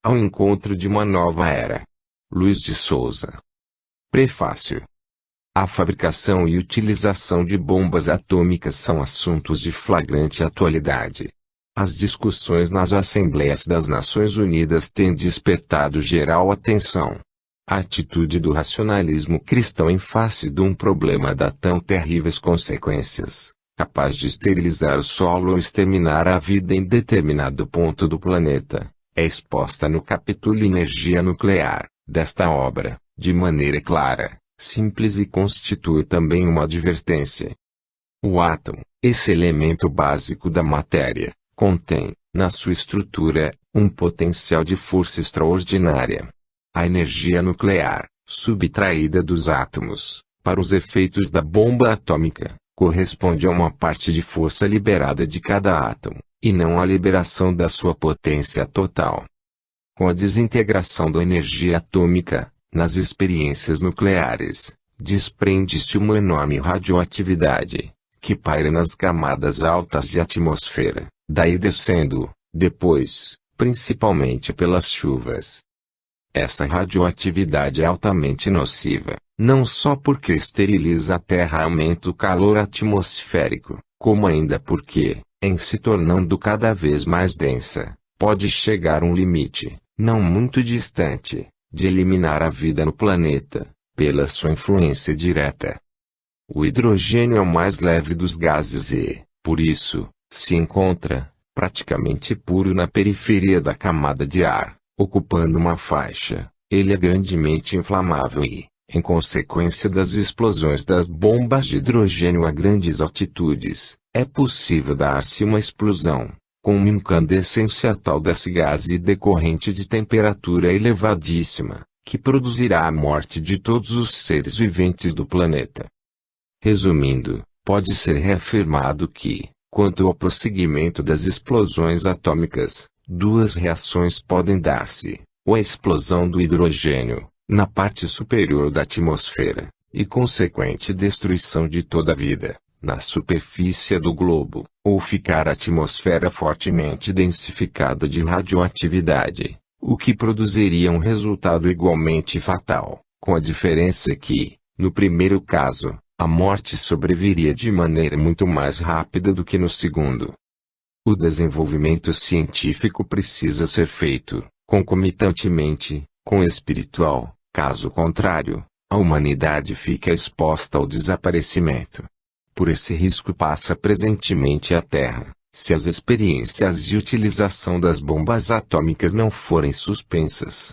ao encontro de uma nova era. Luiz de Souza. Prefácio. A fabricação e utilização de bombas atômicas são assuntos de flagrante atualidade. As discussões nas Assembleias das Nações Unidas têm despertado geral atenção. A atitude do racionalismo cristão em face de um problema de tão terríveis consequências, capaz de esterilizar o solo ou exterminar a vida em determinado ponto do planeta, é exposta no capítulo Energia Nuclear, desta obra, de maneira clara, simples e constitui também uma advertência. O átomo, esse elemento básico da matéria, contém, na sua estrutura, um potencial de força extraordinária. A energia nuclear, subtraída dos átomos, para os efeitos da bomba atômica, corresponde a uma parte de força liberada de cada átomo, e não à liberação da sua potência total. Com a desintegração da energia atômica, nas experiências nucleares, desprende-se uma enorme radioatividade, que paira nas camadas altas de atmosfera, daí descendo, depois, principalmente pelas chuvas. Essa radioatividade é altamente nociva, não só porque esteriliza a Terra e aumenta o calor atmosférico, como ainda porque, em se tornando cada vez mais densa, pode chegar a um limite, não muito distante, de eliminar a vida no planeta, pela sua influência direta. O hidrogênio é o mais leve dos gases e, por isso, se encontra, praticamente puro na periferia da camada de ar, ocupando uma faixa. Ele é grandemente inflamável e, em consequência das explosões das bombas de hidrogênio a grandes altitudes, é possível dar-se uma explosão, com uma incandescência tal desse gás e decorrente de temperatura elevadíssima, que produzirá a morte de todos os seres viventes do planeta. Resumindo, pode ser reafirmado que, quanto ao prosseguimento das explosões atômicas, duas reações podem dar-se: ou a explosão do hidrogênio, na parte superior da atmosfera, e consequente destruição de toda a vida, na superfície do globo, ou ficar a atmosfera fortemente densificada de radioatividade, o que produziria um resultado igualmente fatal, com a diferença que, no primeiro caso, a morte sobreviria de maneira muito mais rápida do que no segundo. O desenvolvimento científico precisa ser feito, concomitantemente, com o espiritual, caso contrário, a humanidade fica exposta ao desaparecimento. Por esse risco passa presentemente a Terra, se as experiências de utilização das bombas atômicas não forem suspensas.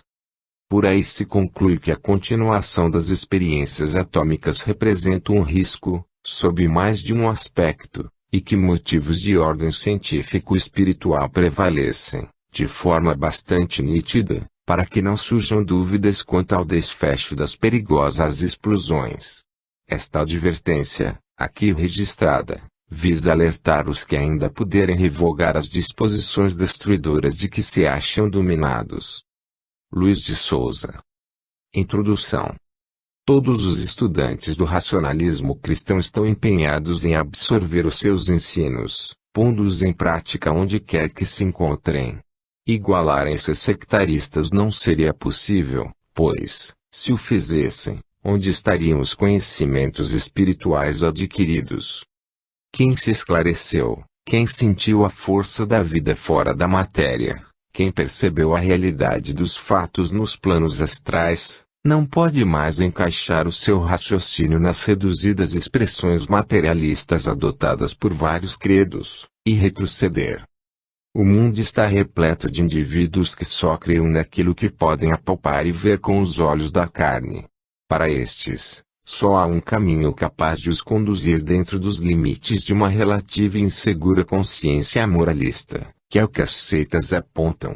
Por aí se conclui que a continuação das experiências atômicas representa um risco, sob mais de um aspecto, e que motivos de ordem científico-espiritual prevalecem, de forma bastante nítida, para que não surjam dúvidas quanto ao desfecho das perigosas explosões. Esta advertência, aqui registrada, visa alertar os que ainda puderem revogar as disposições destruidoras de que se acham dominados. Luiz de Souza. Introdução. Todos os estudantes do racionalismo cristão estão empenhados em absorver os seus ensinos, pondo-os em prática onde quer que se encontrem. Igualar esses sectaristas não seria possível, pois, se o fizessem, onde estariam os conhecimentos espirituais adquiridos? Quem se esclareceu, quem sentiu a força da vida fora da matéria, quem percebeu a realidade dos fatos nos planos astrais, não pode mais encaixar o seu raciocínio nas reduzidas expressões materialistas adotadas por vários credos, e retroceder. O mundo está repleto de indivíduos que só creem naquilo que podem apalpar e ver com os olhos da carne. Para estes, só há um caminho capaz de os conduzir dentro dos limites de uma relativa e insegura consciência moralista, que é o que as seitas apontam.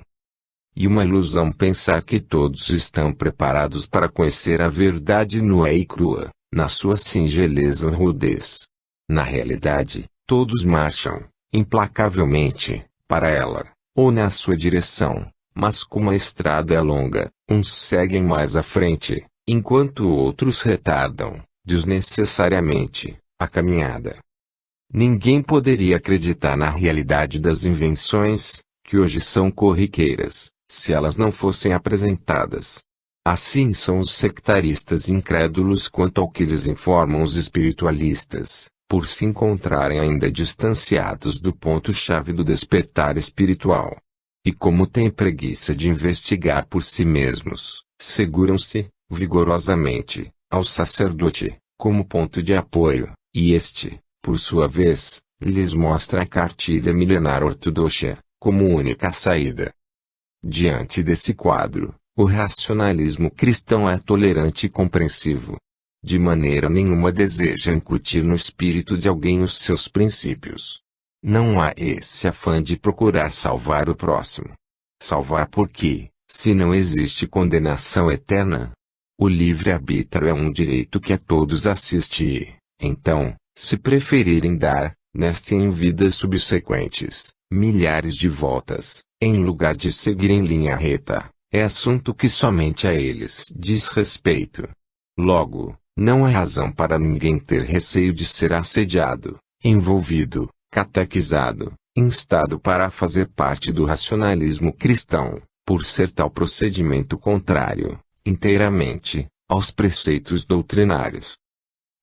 E uma ilusão pensar que todos estão preparados para conhecer a verdade nua e crua, na sua singeleza ou rudez. Na realidade, todos marcham, implacavelmente, para ela, ou na sua direção, mas como a estrada é longa, uns seguem mais à frente, enquanto outros retardam, desnecessariamente, a caminhada. Ninguém poderia acreditar na realidade das invenções, que hoje são corriqueiras, se elas não fossem apresentadas. Assim são os sectaristas incrédulos quanto ao que lhes informam os espiritualistas, por se encontrarem ainda distanciados do ponto-chave do despertar espiritual. E como têm preguiça de investigar por si mesmos, seguram-se, vigorosamente, ao sacerdote, como ponto de apoio, e este, por sua vez, lhes mostra a cartilha milenar ortodoxa, como única saída. Diante desse quadro, o racionalismo cristão é tolerante e compreensivo. De maneira nenhuma deseja incutir no espírito de alguém os seus princípios. Não há esse afã de procurar salvar o próximo. Salvar porque, se não existe condenação eterna, o livre-arbítrio é um direito que a todos assiste e, então, se preferirem dar, nesta e em vidas subsequentes, milhares de voltas, em lugar de seguir em linha reta, é assunto que somente a eles diz respeito. Logo, não há razão para ninguém ter receio de ser assediado, envolvido, catequizado, instado para fazer parte do racionalismo cristão, por ser tal procedimento contrário, inteiramente, aos preceitos doutrinários.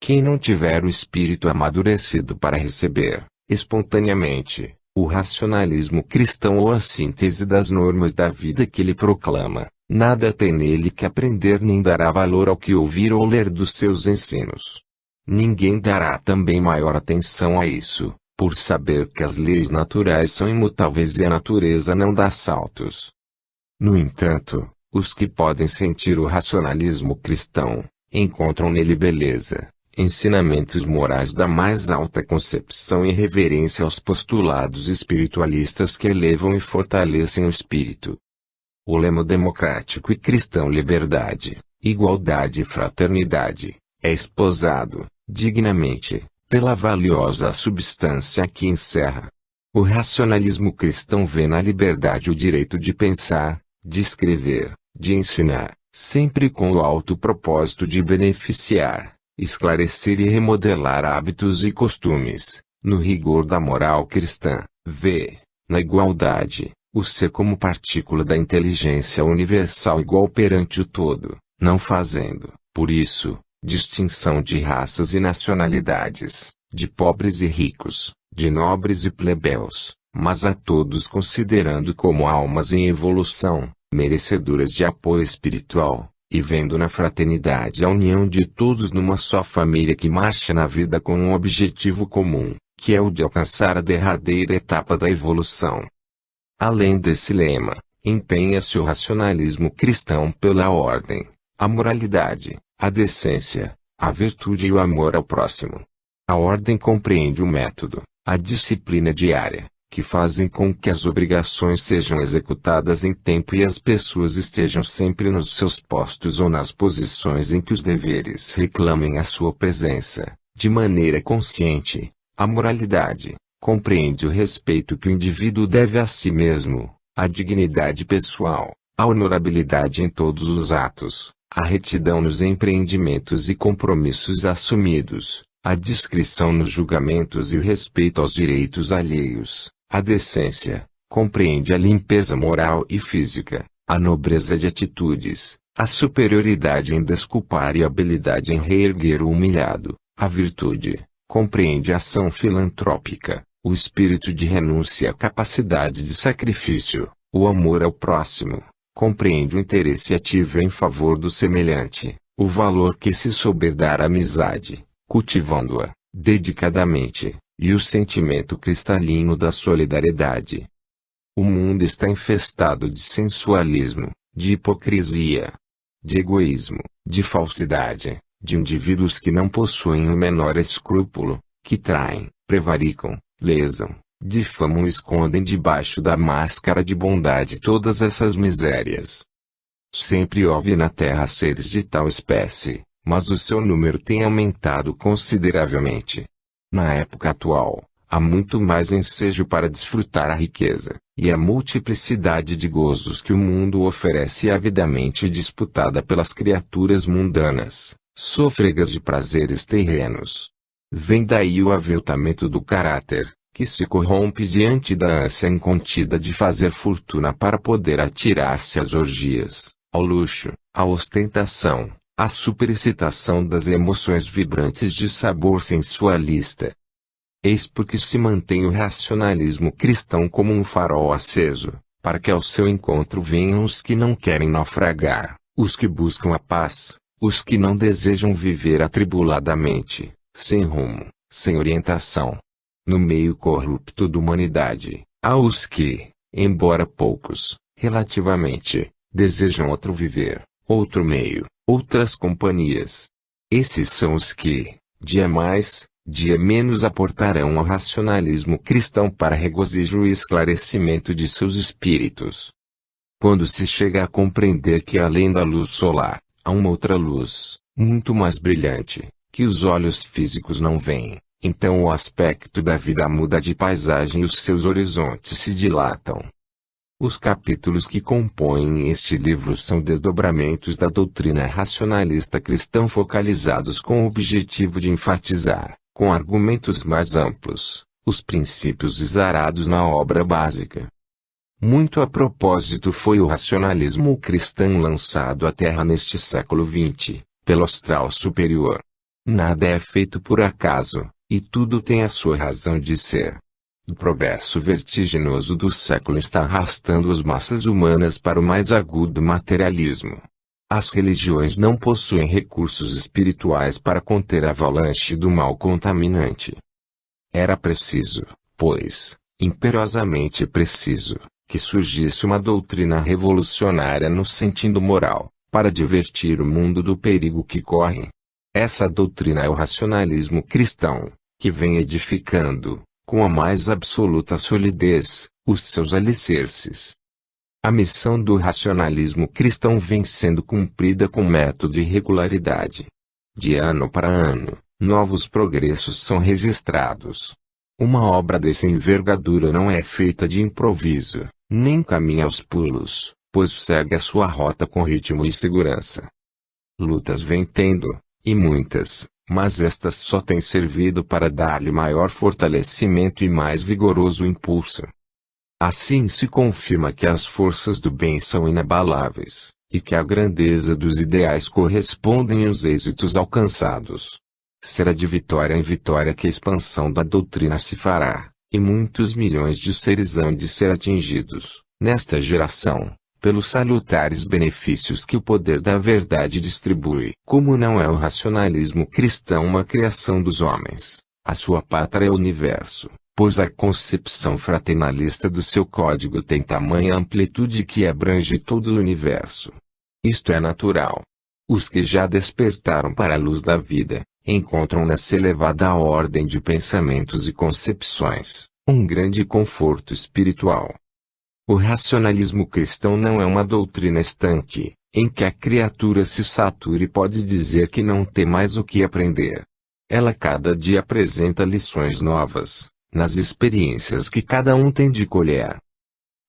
Quem não tiver o espírito amadurecido para receber, espontaneamente, o racionalismo cristão ou a síntese das normas da vida que ele proclama, nada tem nele que aprender nem dará valor ao que ouvir ou ler dos seus ensinos. Ninguém dará também maior atenção a isso, por saber que as leis naturais são imutáveis e a natureza não dá saltos. No entanto, os que podem sentir o racionalismo cristão, encontram nele beleza, ensinamentos morais da mais alta concepção e reverência aos postulados espiritualistas que elevam e fortalecem o espírito. O lema democrático e cristão liberdade, igualdade e fraternidade, é esposado, dignamente, pela valiosa substância que encerra. O racionalismo cristão vê na liberdade o direito de pensar, de escrever, de ensinar, sempre com o alto propósito de beneficiar, esclarecer e remodelar hábitos e costumes, no rigor da moral cristã, vê, na igualdade, o ser como partícula da inteligência universal igual perante o todo, não fazendo, por isso, distinção de raças e nacionalidades, de pobres e ricos, de nobres e plebeus, mas a todos considerando como almas em evolução, merecedoras de apoio espiritual, e vendo na fraternidade a união de todos numa só família que marcha na vida com um objetivo comum, que é o de alcançar a derradeira etapa da evolução. Além desse lema, empenha-se o racionalismo cristão pela ordem, a moralidade, a decência, a virtude e o amor ao próximo. A ordem compreende o método, a disciplina diária, que fazem com que as obrigações sejam executadas em tempo e as pessoas estejam sempre nos seus postos ou nas posições em que os deveres reclamem a sua presença, de maneira consciente. A moralidade compreende o respeito que o indivíduo deve a si mesmo, a dignidade pessoal, a honorabilidade em todos os atos, a retidão nos empreendimentos e compromissos assumidos, a discrição nos julgamentos e o respeito aos direitos alheios. A decência compreende a limpeza moral e física, a nobreza de atitudes, a superioridade em desculpar e a habilidade em reerguer o humilhado. A virtude compreende a ação filantrópica, o espírito de renúncia e a capacidade de sacrifício. O amor ao próximo compreende o interesse ativo em favor do semelhante, o valor que se souber dar à amizade, cultivando-a dedicadamente, e o sentimento cristalino da solidariedade. O mundo está infestado de sensualismo, de hipocrisia, de egoísmo, de falsidade, de indivíduos que não possuem o menor escrúpulo, que traem, prevaricam, lesam, difamam e escondem debaixo da máscara de bondade todas essas misérias. Sempre houve na Terra seres de tal espécie, mas o seu número tem aumentado consideravelmente. Na época atual, há muito mais ensejo para desfrutar a riqueza, e a multiplicidade de gozos que o mundo oferece é avidamente disputada pelas criaturas mundanas, sôfregas de prazeres terrenos. Vem daí o aviltamento do caráter, que se corrompe diante da ânsia incontida de fazer fortuna para poder atirar-se às orgias, ao luxo, à ostentação, à superexcitação das emoções vibrantes de sabor sensualista. Eis porque se mantém o racionalismo cristão como um farol aceso, para que ao seu encontro venham os que não querem naufragar, os que buscam a paz, os que não desejam viver atribuladamente, sem rumo, sem orientação. No meio corrupto da humanidade, há os que, embora poucos, relativamente, desejam outro viver, outro meio, outras companhias. Esses são os que, dia mais, dia menos aportarão ao racionalismo cristão para regozijo e esclarecimento de seus espíritos. Quando se chega a compreender que além da luz solar, há uma outra luz, muito mais brilhante, que os olhos físicos não veem, então o aspecto da vida muda de paisagem e os seus horizontes se dilatam. Os capítulos que compõem este livro são desdobramentos da doutrina racionalista cristã focalizados com o objetivo de enfatizar, com argumentos mais amplos, os princípios exarados na obra básica. Muito a propósito foi o racionalismo cristão lançado à Terra neste século XX, pelo astral superior. Nada é feito por acaso, e tudo tem a sua razão de ser. O progresso vertiginoso do século está arrastando as massas humanas para o mais agudo materialismo. As religiões não possuem recursos espirituais para conter a avalanche do mal contaminante. Era preciso, pois, imperiosamente preciso, que surgisse uma doutrina revolucionária no sentido moral, para divertir o mundo do perigo que corre. Essa doutrina é o racionalismo cristão, que vem edificando, com a mais absoluta solidez, os seus alicerces. A missão do racionalismo cristão vem sendo cumprida com método e regularidade. De ano para ano, novos progressos são registrados. Uma obra dessa envergadura não é feita de improviso, nem caminha aos pulos, pois segue a sua rota com ritmo e segurança. Lutas vem tendo, e muitas, mas estas só têm servido para dar-lhe maior fortalecimento e mais vigoroso impulso. Assim se confirma que as forças do bem são inabaláveis, e que a grandeza dos ideais correspondem aos êxitos alcançados. Será de vitória em vitória que a expansão da doutrina se fará, e muitos milhões de seres hão de ser atingidos, nesta geração, pelos salutares benefícios que o poder da verdade distribui. Como não é o racionalismo cristão uma criação dos homens, a sua pátria é o universo, pois a concepção fraternalista do seu código tem tamanha amplitude que abrange todo o universo. Isto é natural. Os que já despertaram para a luz da vida, encontram nessa elevada ordem de pensamentos e concepções, um grande conforto espiritual. O racionalismo cristão não é uma doutrina estanque, em que a criatura se sature e pode dizer que não tem mais o que aprender. Ela cada dia apresenta lições novas, nas experiências que cada um tem de colher.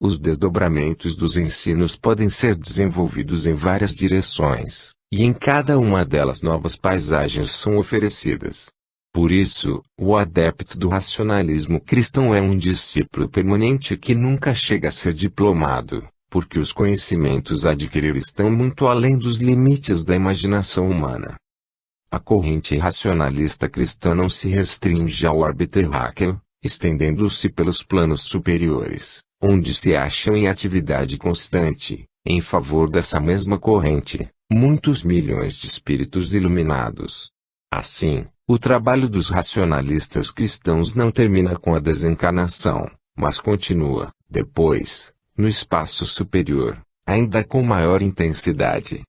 Os desdobramentos dos ensinos podem ser desenvolvidos em várias direções, e em cada uma delas novas paisagens são oferecidas. Por isso, o adepto do racionalismo cristão é um discípulo permanente que nunca chega a ser diplomado, porque os conhecimentos a adquirir estão muito além dos limites da imaginação humana. A corrente racionalista cristã não se restringe ao orbe terráqueo, estendendo-se pelos planos superiores, onde se acham em atividade constante, em favor dessa mesma corrente, muitos milhões de espíritos iluminados. Assim, o trabalho dos racionalistas cristãos não termina com a desencarnação, mas continua, depois, no espaço superior, ainda com maior intensidade.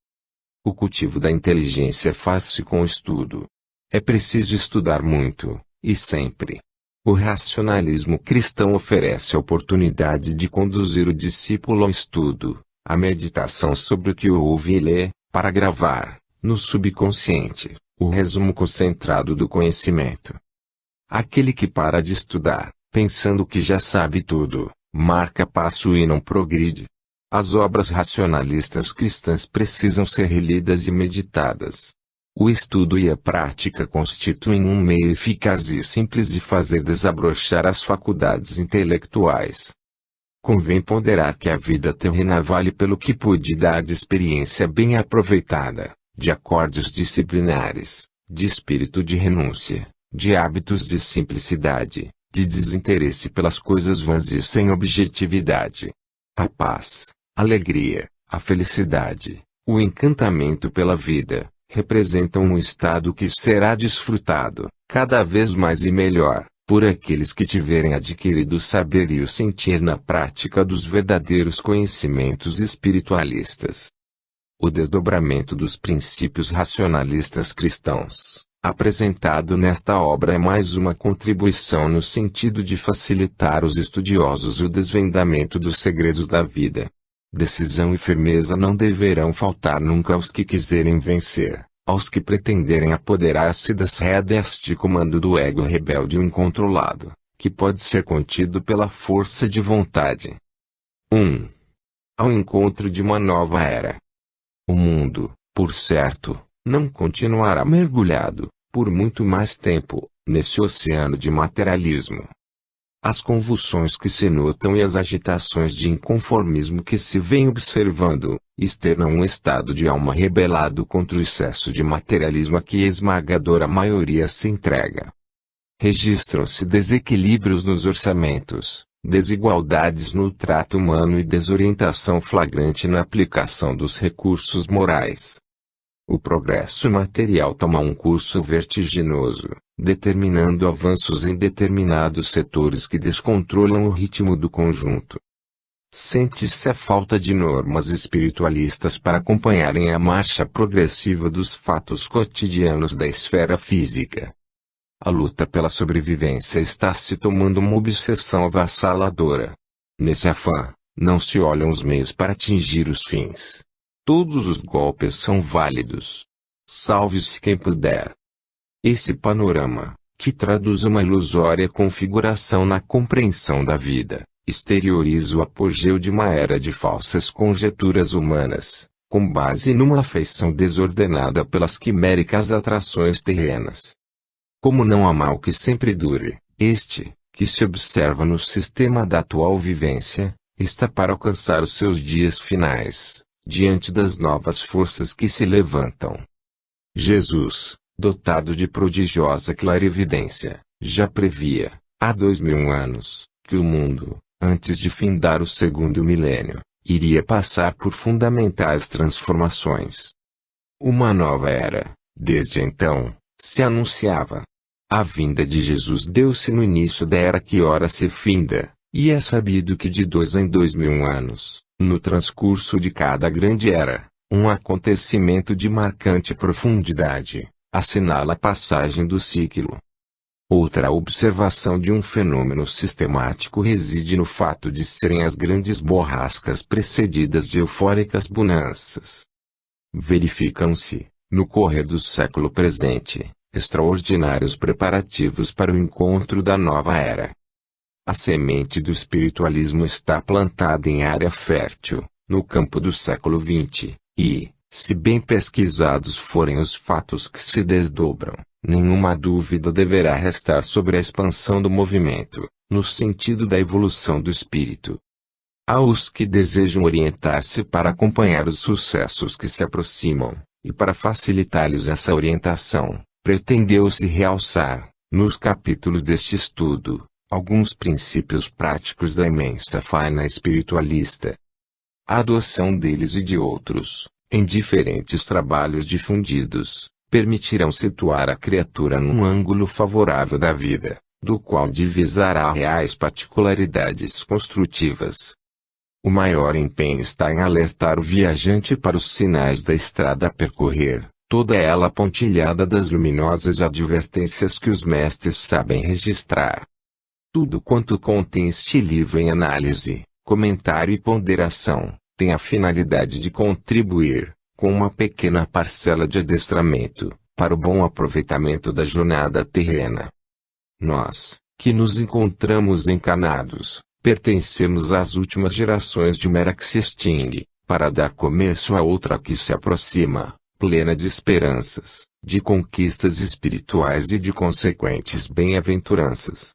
O cultivo da inteligência faz-se com o estudo. É preciso estudar muito, e sempre. O racionalismo cristão oferece a oportunidade de conduzir o discípulo ao estudo, à meditação sobre o que ouve e lê, para gravar, no subconsciente, o resumo concentrado do conhecimento. Aquele que para de estudar, pensando que já sabe tudo, marca passo e não progride. As obras racionalistas cristãs precisam ser relidas e meditadas. O estudo e a prática constituem um meio eficaz e simples de fazer desabrochar as faculdades intelectuais. Convém ponderar que a vida terrena vale pelo que pode dar de experiência bem aproveitada, de acordes disciplinares, de espírito de renúncia, de hábitos de simplicidade, de desinteresse pelas coisas vãs e sem objetividade. A paz, a alegria, a felicidade, o encantamento pela vida, representam um estado que será desfrutado, cada vez mais e melhor, por aqueles que tiverem adquirido o saber e o sentir na prática dos verdadeiros conhecimentos espiritualistas. O desdobramento dos princípios racionalistas cristãos, apresentado nesta obra, é mais uma contribuição no sentido de facilitar aos estudiosos o desvendamento dos segredos da vida. Decisão e firmeza não deverão faltar nunca aos que quiserem vencer, aos que pretenderem apoderar-se das rédeas de comando do ego rebelde e incontrolado, que pode ser contido pela força de vontade. 1. Ao encontro de uma nova era. O mundo, por certo, não continuará mergulhado, por muito mais tempo, nesse oceano de materialismo. As convulsões que se notam e as agitações de inconformismo que se vêm observando, externam um estado de alma rebelado contra o excesso de materialismo a que a esmagadora maioria se entrega. Registram-se desequilíbrios nos orçamentos, desigualdades no trato humano e desorientação flagrante na aplicação dos recursos morais. O progresso material toma um curso vertiginoso, determinando avanços em determinados setores que descontrolam o ritmo do conjunto. Sente-se a falta de normas espiritualistas para acompanharem a marcha progressiva dos fatos cotidianos da esfera física. A luta pela sobrevivência está se tomando uma obsessão avassaladora. Nesse afã, não se olham os meios para atingir os fins. Todos os golpes são válidos. Salve-se quem puder. Esse panorama, que traduz uma ilusória configuração na compreensão da vida, exterioriza o apogeu de uma era de falsas conjecturas humanas, com base numa afeição desordenada pelas quiméricas atrações terrenas. Como não há mal que sempre dure, este, que se observa no sistema da atual vivência, está para alcançar os seus dias finais, diante das novas forças que se levantam. Jesus, dotado de prodigiosa clarividência, já previa, há 2000 anos, que o mundo, antes de findar o segundo milênio, iria passar por fundamentais transformações. Uma nova era, desde então, se anunciava. A vinda de Jesus deu-se no início da era que ora se finda, e é sabido que de 2 em 2000 anos, no transcurso de cada grande era, um acontecimento de marcante profundidade assinala a passagem do ciclo. Outra observação de um fenômeno sistemático reside no fato de serem as grandes borrascas precedidas de eufóricas bonanças. Verificam-se, no correr do século presente, extraordinários preparativos para o encontro da nova era. A semente do espiritualismo está plantada em área fértil, no campo do século XX, e, se bem pesquisados forem os fatos que se desdobram, nenhuma dúvida deverá restar sobre a expansão do movimento, no sentido da evolução do espírito. Aos que desejam orientar-se para acompanhar os sucessos que se aproximam, e para facilitar-lhes essa orientação, pretendeu-se realçar, nos capítulos deste estudo, alguns princípios práticos da imensa faina espiritualista. A adoção deles e de outros, em diferentes trabalhos difundidos, permitirão situar a criatura num ângulo favorável da vida, do qual divisará reais particularidades construtivas. O maior empenho está em alertar o viajante para os sinais da estrada a percorrer, toda ela pontilhada das luminosas advertências que os mestres sabem registrar. Tudo quanto contém este livro em análise, comentário e ponderação, tem a finalidade de contribuir, com uma pequena parcela de adestramento, para o bom aproveitamento da jornada terrena. Nós, que nos encontramos encarnados, pertencemos às últimas gerações de uma era que se extingue, para dar começo a outra que se aproxima, plena de esperanças, de conquistas espirituais e de consequentes bem-aventuranças.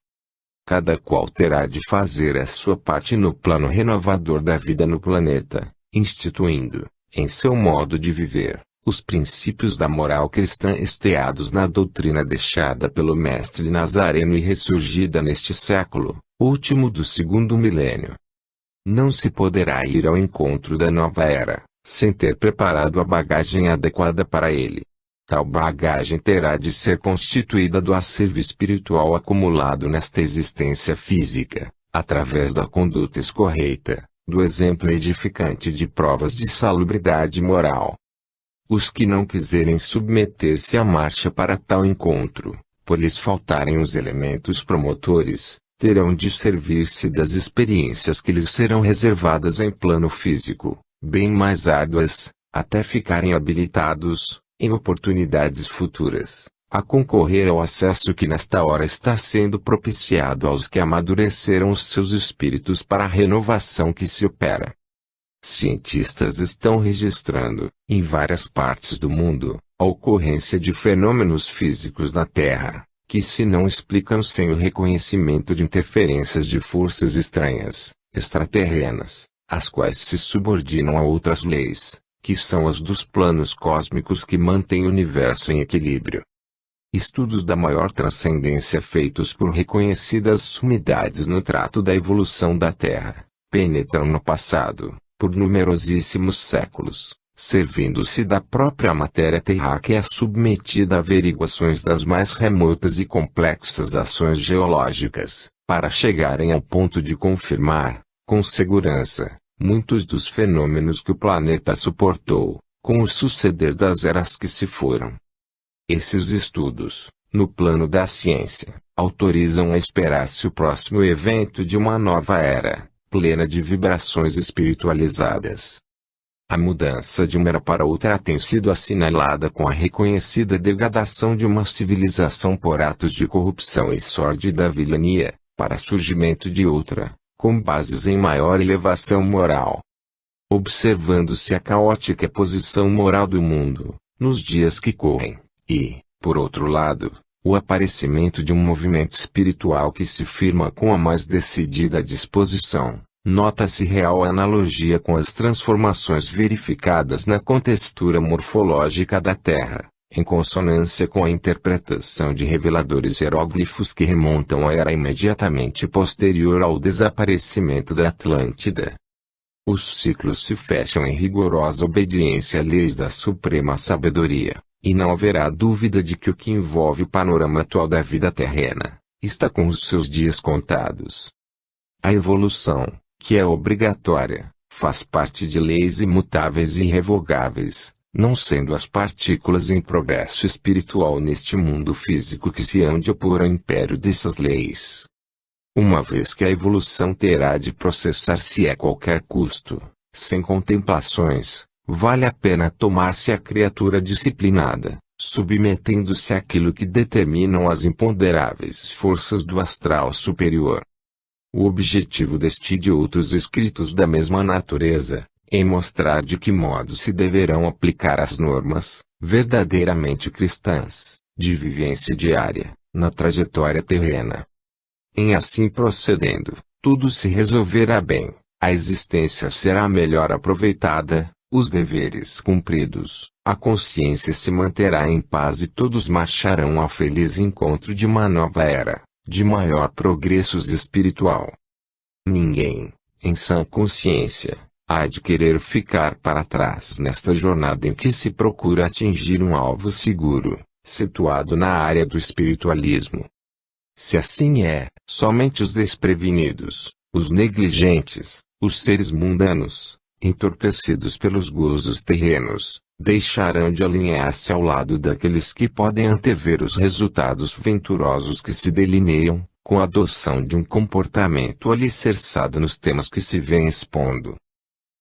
Cada qual terá de fazer a sua parte no plano renovador da vida no planeta, instituindo, em seu modo de viver, os princípios da moral cristã esteados na doutrina deixada pelo Mestre Nazareno e ressurgida neste século, último do segundo milênio. Não se poderá ir ao encontro da nova era, sem ter preparado a bagagem adequada para ele. Tal bagagem terá de ser constituída do acervo espiritual acumulado nesta existência física, através da conduta escorreita, do exemplo edificante de provas de salubridade moral. Os que não quiserem submeter-se à marcha para tal encontro, por lhes faltarem os elementos promotores, terão de servir-se das experiências que lhes serão reservadas em plano físico, bem mais árduas, até ficarem habilitados, em oportunidades futuras, a concorrer ao acesso que nesta hora está sendo propiciado aos que amadureceram os seus espíritos para a renovação que se opera. Cientistas estão registrando, em várias partes do mundo, a ocorrência de fenômenos físicos na Terra, que se não explicam sem o reconhecimento de interferências de forças estranhas, extraterrenas, as quais se subordinam a outras leis, que são as dos planos cósmicos que mantêm o universo em equilíbrio. Estudos da maior transcendência feitos por reconhecidas sumidades no trato da evolução da Terra, penetram no passado, por numerosíssimos séculos, servindo-se da própria matéria terráquea submetida a averiguações das mais remotas e complexas ações geológicas, para chegarem ao ponto de confirmar, com segurança, muitos dos fenômenos que o planeta suportou, com o suceder das eras que se foram. Esses estudos, no plano da ciência, autorizam a esperar-se o próximo evento de uma nova era, plena de vibrações espiritualizadas. A mudança de uma era para outra tem sido assinalada com a reconhecida degradação de uma civilização por atos de corrupção e sórdida vilania, para surgimento de outra, com bases em maior elevação moral. Observando-se a caótica posição moral do mundo, nos dias que correm, e, por outro lado, o aparecimento de um movimento espiritual que se firma com a mais decidida disposição, nota-se real analogia com as transformações verificadas na contextura morfológica da Terra, em consonância com a interpretação de reveladores hieróglifos que remontam à era imediatamente posterior ao desaparecimento da Atlântida. Os ciclos se fecham em rigorosa obediência a leis da suprema sabedoria, e não haverá dúvida de que o que envolve o panorama atual da vida terrena, está com os seus dias contados. A evolução, que é obrigatória, faz parte de leis imutáveis e irrevogáveis, não sendo as partículas em progresso espiritual neste mundo físico que se hão de opor ao império dessas leis. Uma vez que a evolução terá de processar-se a qualquer custo, sem contemplações, vale a pena tomar-se a criatura disciplinada, submetendo-se àquilo que determinam as imponderáveis forças do astral superior. O objetivo deste e de outros escritos da mesma natureza, é mostrar de que modo se deverão aplicar as normas, verdadeiramente cristãs, de vivência diária, na trajetória terrena. Em assim procedendo, tudo se resolverá bem, a existência será melhor aproveitada, os deveres cumpridos, a consciência se manterá em paz e todos marcharão ao feliz encontro de uma nova era, de maior progresso espiritual. Ninguém, em sã consciência, há de querer ficar para trás nesta jornada em que se procura atingir um alvo seguro, situado na área do espiritualismo. Se assim é, somente os desprevenidos, os negligentes, os seres mundanos, entorpecidos pelos gozos terrenos, deixarão de alinhar-se ao lado daqueles que podem antever os resultados venturosos que se delineiam, com a adoção de um comportamento alicerçado nos temas que se vêm expondo.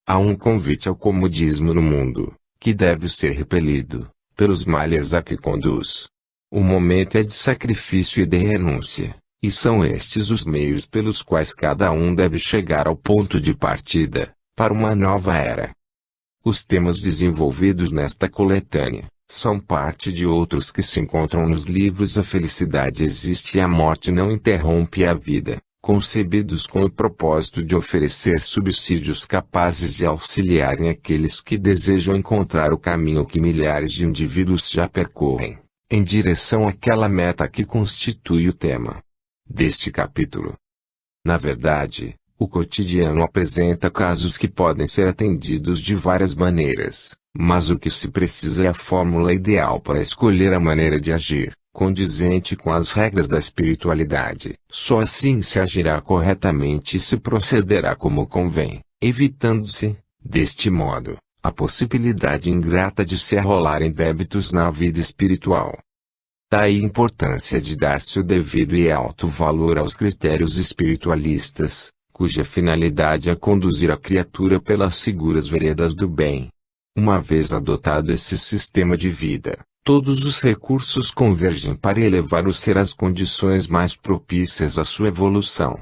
Há um convite ao comodismo no mundo, que deve ser repelido, pelos males a que conduz. O momento é de sacrifício e de renúncia, e são estes os meios pelos quais cada um deve chegar ao ponto de partida, para uma nova era. Os temas desenvolvidos nesta coletânea, são parte de outros que se encontram nos livros. A felicidade existe e a morte não interrompe a vida, concebidos com o propósito de oferecer subsídios capazes de auxiliarem aqueles que desejam encontrar o caminho que milhares de indivíduos já percorrem, em direção àquela meta que constitui o tema deste capítulo. Na verdade, o cotidiano apresenta casos que podem ser atendidos de várias maneiras, mas o que se precisa é a fórmula ideal para escolher a maneira de agir, condizente com as regras da espiritualidade. Só assim se agirá corretamente e se procederá como convém, evitando-se, deste modo, a possibilidade ingrata de se arrolarem débitos na vida espiritual. Daí a importância de dar-se o devido e alto valor aos critérios espiritualistas, cuja finalidade é conduzir a criatura pelas seguras veredas do bem. Uma vez adotado esse sistema de vida, todos os recursos convergem para elevar o ser às condições mais propícias à sua evolução.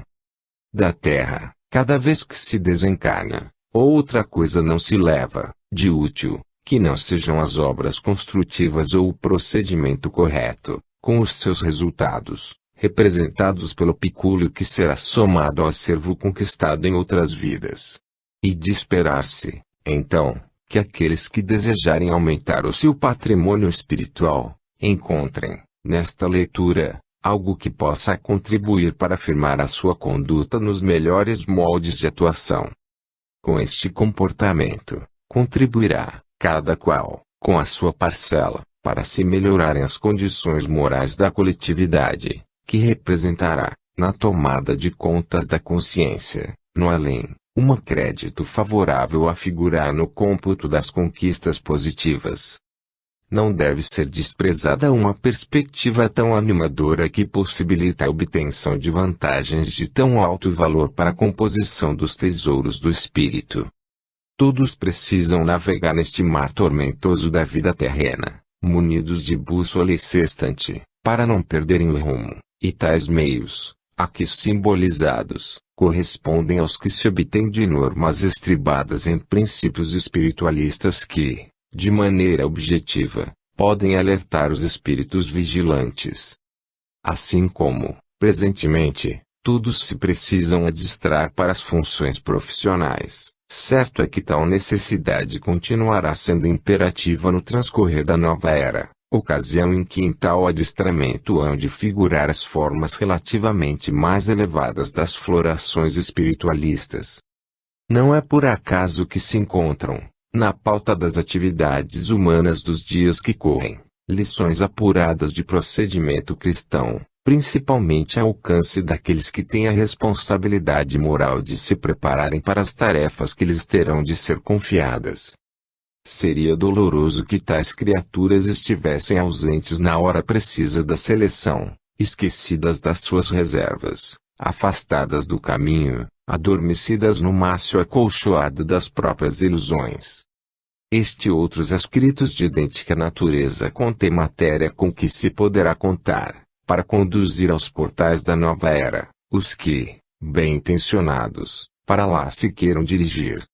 Da Terra, cada vez que se desencarna, outra coisa não se leva, de útil, que não sejam as obras construtivas ou o procedimento correto, com os seus resultados, representados pelo pecúlio que será somado ao acervo conquistado em outras vidas. E de esperar-se, então, que aqueles que desejarem aumentar o seu patrimônio espiritual, encontrem, nesta leitura, algo que possa contribuir para afirmar a sua conduta nos melhores moldes de atuação. Com este comportamento, contribuirá, cada qual, com a sua parcela, para se melhorarem as condições morais da coletividade, que representará, na tomada de contas da consciência, no além, um crédito favorável a figurar no cômputo das conquistas positivas. Não deve ser desprezada uma perspectiva tão animadora que possibilita a obtenção de vantagens de tão alto valor para a composição dos tesouros do espírito. Todos precisam navegar neste mar tormentoso da vida terrena, munidos de bússola e sextante, para não perderem o rumo, e tais meios, aqui simbolizados, correspondem aos que se obtêm de normas estribadas em princípios espiritualistas que, de maneira objetiva, podem alertar os espíritos vigilantes. Assim como, presentemente, todos se precisam adestrar para as funções profissionais. Certo é que tal necessidade continuará sendo imperativa no transcorrer da nova era, ocasião em que em tal adestramento hão de figurar as formas relativamente mais elevadas das florações espiritualistas. Não é por acaso que se encontram, na pauta das atividades humanas dos dias que correm, lições apuradas de procedimento cristão, principalmente ao alcance daqueles que têm a responsabilidade moral de se prepararem para as tarefas que lhes terão de ser confiadas. Seria doloroso que tais criaturas estivessem ausentes na hora precisa da seleção, esquecidas das suas reservas, afastadas do caminho, adormecidas no mácio acolchoado das próprias ilusões. Este e outros escritos de idêntica natureza contém matéria com que se poderá contar, para conduzir aos portais da nova era, os que, bem intencionados, para lá se queiram dirigir.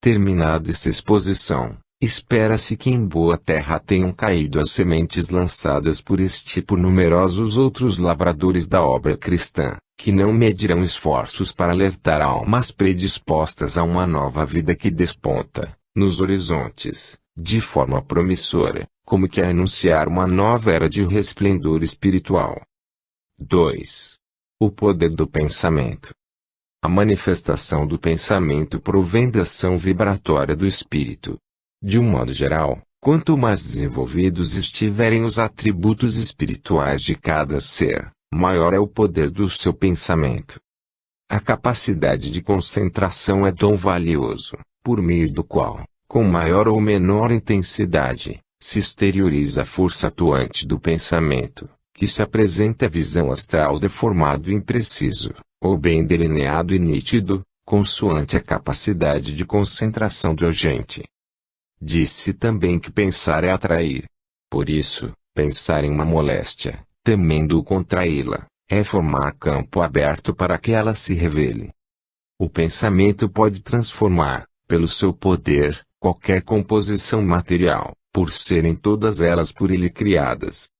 Terminada esta exposição, espera-se que em boa terra tenham caído as sementes lançadas por este e por numerosos outros lavradores da obra cristã, que não medirão esforços para alertar almas predispostas a uma nova vida que desponta, nos horizontes, de forma promissora, como que a anunciar uma nova era de resplendor espiritual. 2. O poder do pensamento. A manifestação do pensamento provém da ação vibratória do espírito. De um modo geral, quanto mais desenvolvidos estiverem os atributos espirituais de cada ser, maior é o poder do seu pensamento. A capacidade de concentração é dom valioso, por meio do qual, com maior ou menor intensidade, se exterioriza a força atuante do pensamento, que se apresenta a visão astral deformado e impreciso, ou bem delineado e nítido, consoante a capacidade de concentração do agente. Disse também que pensar é atrair. Por isso, pensar em uma moléstia, temendo contraí-la, é formar campo aberto para que ela se revele. O pensamento pode transformar, pelo seu poder, qualquer composição material, por serem todas elas por ele criadas.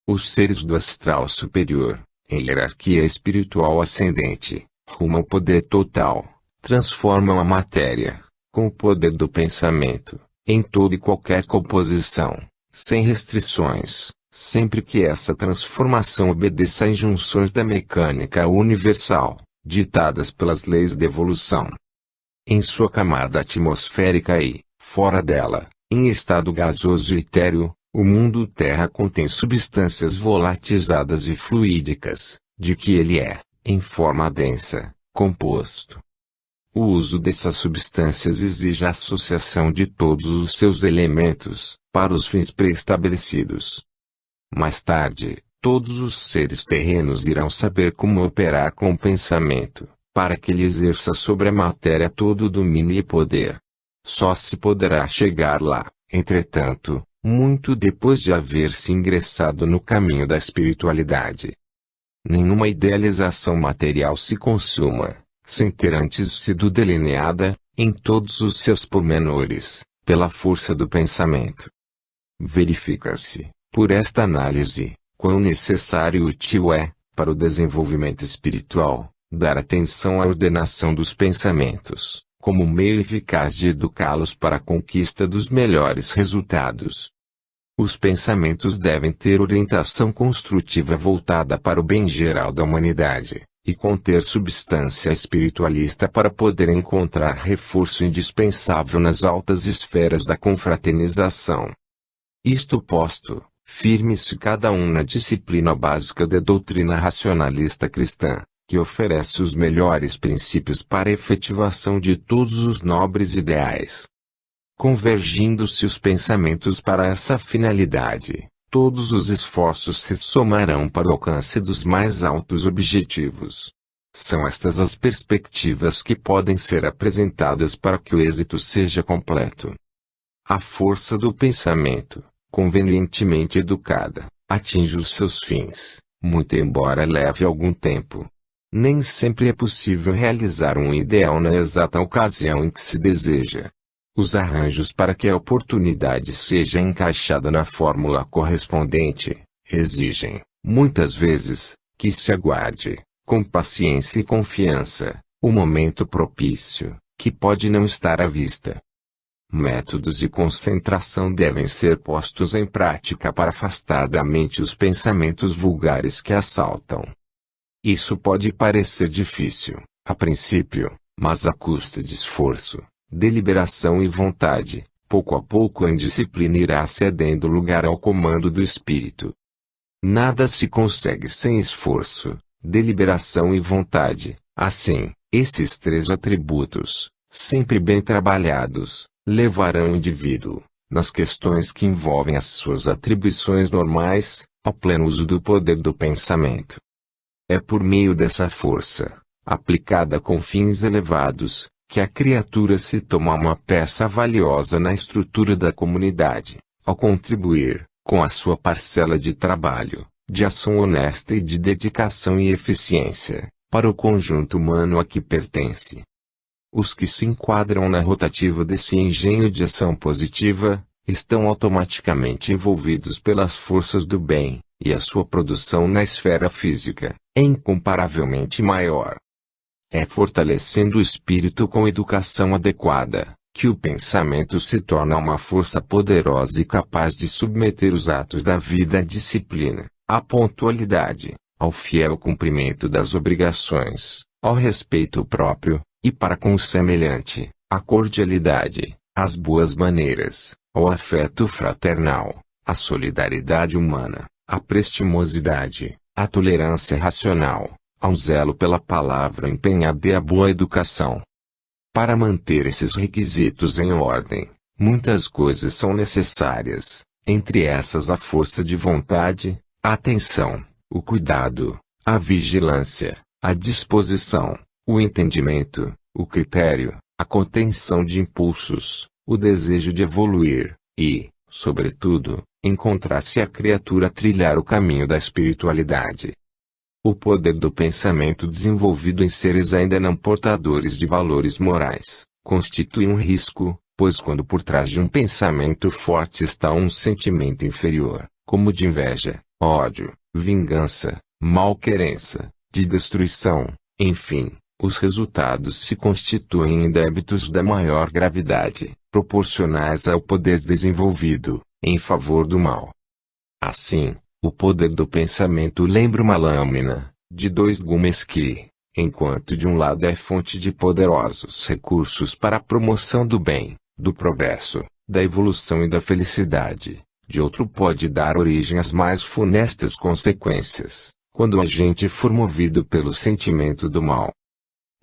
Os seres do astral superior, em hierarquia espiritual ascendente, rumo ao poder total, transformam a matéria, com o poder do pensamento, em toda e qualquer composição, sem restrições, sempre que essa transformação obedeça às injunções da mecânica universal, ditadas pelas leis da evolução. Em sua camada atmosférica e, fora dela, em estado gasoso e etéreo, o mundo Terra contém substâncias volatizadas e fluídicas, de que ele é, em forma densa, composto. O uso dessas substâncias exige a associação de todos os seus elementos, para os fins pré-estabelecidos. Mais tarde, todos os seres terrenos irão saber como operar com o pensamento, para que ele exerça sobre a matéria todo o domínio e poder. Só se poderá chegar lá, entretanto, muito depois de haver se ingressado no caminho da espiritualidade. Nenhuma idealização material se consuma, sem ter antes sido delineada, em todos os seus pormenores, pela força do pensamento. Verifica-se, por esta análise, quão necessário e útil é, para o desenvolvimento espiritual, dar atenção à ordenação dos pensamentos, como meio eficaz de educá-los para a conquista dos melhores resultados. Os pensamentos devem ter orientação construtiva voltada para o bem geral da humanidade, e conter substância espiritualista para poder encontrar reforço indispensável nas altas esferas da confraternização. Isto posto, firme-se cada um na disciplina básica da doutrina racionalista cristã, que oferece os melhores princípios para a efetivação de todos os nobres ideais. Convergindo-se os pensamentos para essa finalidade, todos os esforços se somarão para o alcance dos mais altos objetivos. São estas as perspectivas que podem ser apresentadas para que o êxito seja completo. A força do pensamento, convenientemente educada, atinge os seus fins, muito embora leve algum tempo. Nem sempre é possível realizar um ideal na exata ocasião em que se deseja. Os arranjos para que a oportunidade seja encaixada na fórmula correspondente, exigem, muitas vezes, que se aguarde, com paciência e confiança, o momento propício, que pode não estar à vista. Métodos de concentração devem ser postos em prática para afastar da mente os pensamentos vulgares que assaltam. Isso pode parecer difícil, a princípio, mas à custa de esforço, deliberação e vontade, pouco a pouco a indisciplina irá cedendo lugar ao comando do espírito. Nada se consegue sem esforço, deliberação e vontade. Assim, esses três atributos, sempre bem trabalhados, levarão o indivíduo, nas questões que envolvem as suas atribuições normais, ao pleno uso do poder do pensamento. É por meio dessa força, aplicada com fins elevados, que a criatura se torna uma peça valiosa na estrutura da comunidade, ao contribuir, com a sua parcela de trabalho, de ação honesta e de dedicação e eficiência, para o conjunto humano a que pertence. Os que se enquadram na rotativa desse engenho de ação positiva, estão automaticamente envolvidos pelas forças do bem, e a sua produção na esfera física é incomparavelmente maior. É fortalecendo o espírito com educação adequada, que o pensamento se torna uma força poderosa e capaz de submeter os atos da vida à disciplina, à pontualidade, ao fiel cumprimento das obrigações, ao respeito próprio, e para com o semelhante, à cordialidade, às boas maneiras, ao afeto fraternal, à solidariedade humana, à prestimosidade, à tolerância racional, ao zelo pela palavra empenhada e à boa educação. Para manter esses requisitos em ordem, muitas coisas são necessárias, entre essas a força de vontade, a atenção, o cuidado, a vigilância, a disposição, o entendimento, o critério, a contenção de impulsos, o desejo de evoluir, e, sobretudo, encontrar-se a criatura a trilhar o caminho da espiritualidade. O poder do pensamento desenvolvido em seres ainda não portadores de valores morais, constitui um risco, Pois quando por trás de um pensamento forte está um sentimento inferior, como de inveja, ódio, vingança, malquerença, de destruição, enfim, os resultados se constituem em débitos da maior gravidade, proporcionais ao poder desenvolvido, em favor do mal. Assim, o poder do pensamento lembra uma lâmina, de dois gumes que, enquanto de um lado é fonte de poderosos recursos para a promoção do bem, do progresso, da evolução e da felicidade, de outro pode dar origem às mais funestas consequências, quando o agente for movido pelo sentimento do mal.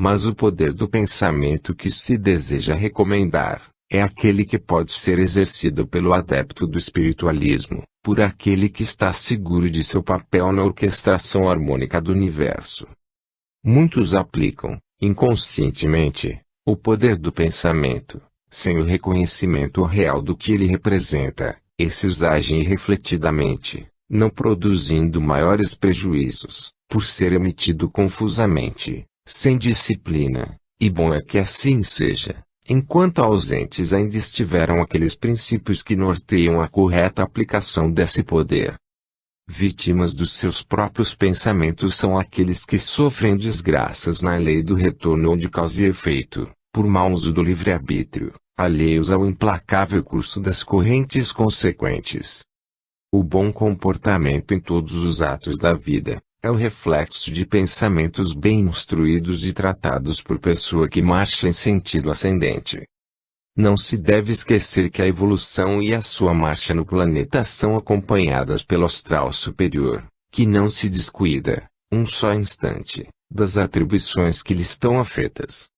Mas o poder do pensamento que se deseja recomendar, é aquele que pode ser exercido pelo adepto do espiritualismo, por aquele que está seguro de seu papel na orquestração harmônica do universo. Muitos aplicam, inconscientemente, o poder do pensamento, sem o reconhecimento real do que ele representa. Esses agem irrefletidamente, não produzindo maiores prejuízos, por ser emitido confusamente, sem disciplina, e bom é que assim seja, enquanto ausentes ainda estiveram aqueles princípios que norteiam a correta aplicação desse poder. Vítimas dos seus próprios pensamentos são aqueles que sofrem desgraças na lei do retorno ou de causa e efeito, por mau uso do livre-arbítrio, alheios ao implacável curso das correntes consequentes. O bom comportamento em todos os atos da vida, é o reflexo de pensamentos bem instruídos e tratados por pessoa que marcha em sentido ascendente. Não se deve esquecer que a evolução e a sua marcha no planeta são acompanhadas pelo astral superior, que não se descuida, um só instante, das atribuições que lhe estão afetas.